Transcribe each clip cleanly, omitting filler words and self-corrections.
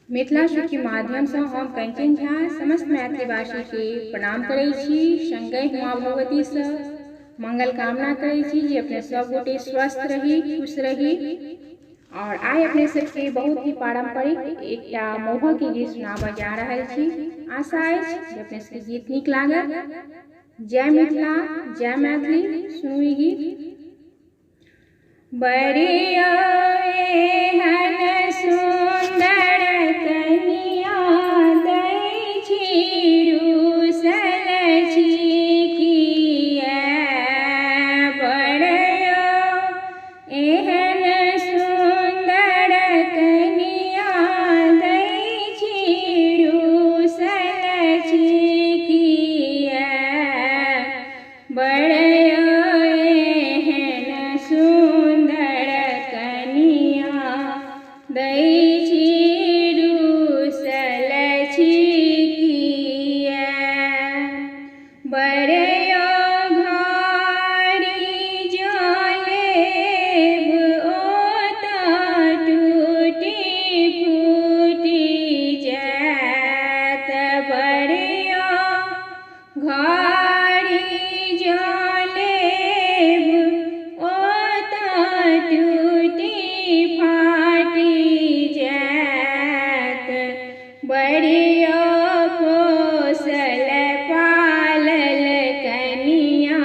मिथिला सुख के माध्यम से हम कंचन झा समस्त मैथिलीवासी के प्रणाम करै छी। संगहि माँ भगवती से मंगल कामना करै छी जे अपने सब गोटे स्वस्थ रही, खुश रही। और आइ अपने सबके बहुत ही पारंपरिक एकटा मोहक के गीत सुनाबऽ जा रहल छी। आशा अछि जे अपने सबके गीत नीक लागत। जय मिथिला, जय मैथिली। सुनू ई गीत। बड़िया एहन सुंदर कनिया दै छी, रूसल छी किया। बड़िया एहन सुंदर कनिया दै छी, रूसल छी किया। बड़िया एहन सुंदर कनिया दै छी, रूसल छी किया। बड़िया घारी जँ लेब ओतऽ टूटि फूटि जायत। बड़िया घारी जँ लेब ओतऽ टूटि फाटि जायत। बड़िया पोसल पालल कनिया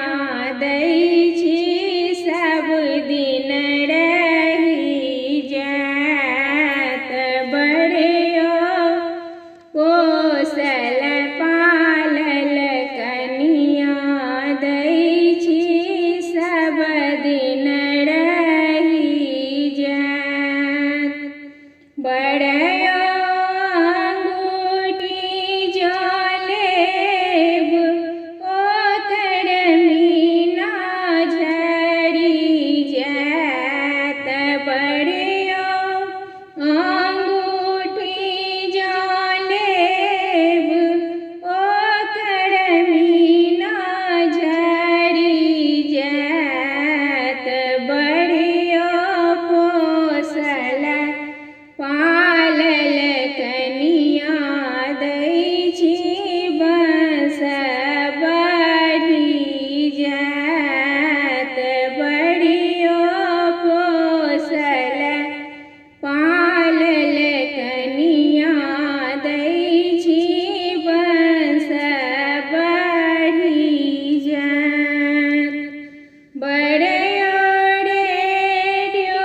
दै छी, सब दिन रहि जायत। बड़िया पोसल पालल कनिया दै छी, सब दिन रहि जायत। बड़िया अंगूठी जँ लेब ओकर मीना झरि जायत। बड़िया अंगूठी जँ लेब ओकर मीना झरि जायत। बड़िया पोसल पालल कनिया दै छी, बंस बढ़ि जायत। बड़िया पोसल पालल कनिया दै छी, बंस बढ़ि जायत। बड़िया रेडियो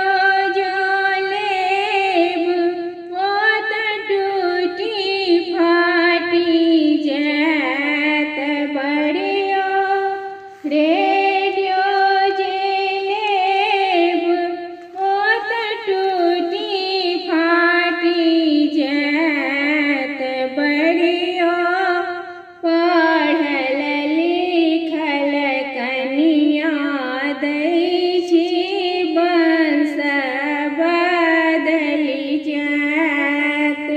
जँ लेब ओतऽ टूटि फाटि जायत। बड़िया रेडियो जे लेब ओतऽ टूटि फाटि जायत। बड़िया पढ़ल लिखल कनिया दै छी, बंस बदलि जायत।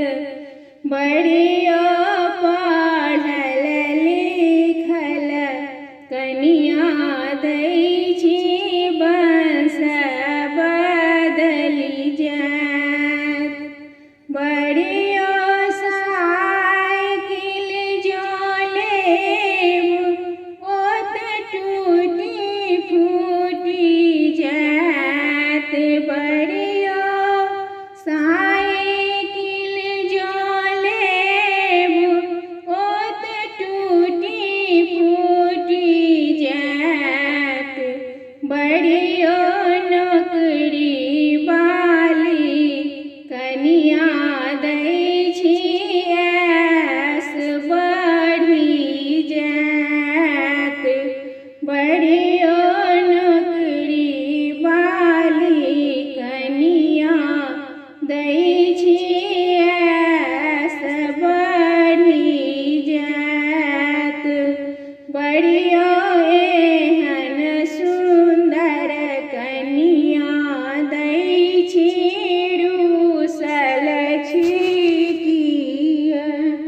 बड़िया पढ़ल लिखल कनिया दै छी, बंस बदलि जायत। बड़िया साइकिल जँ लेब ओतऽ टूटि फूटि जायत। बड़िया साइकिल जँ लेब ओतऽ टूटि फूटि जायत। बड़िया नौकरी वाली कनिया दै छी, ऐस बढ़ि जायत। बड़िया नौकरी वाली कनिया दै छी, ऐस बढ़ि जायत। बड़िया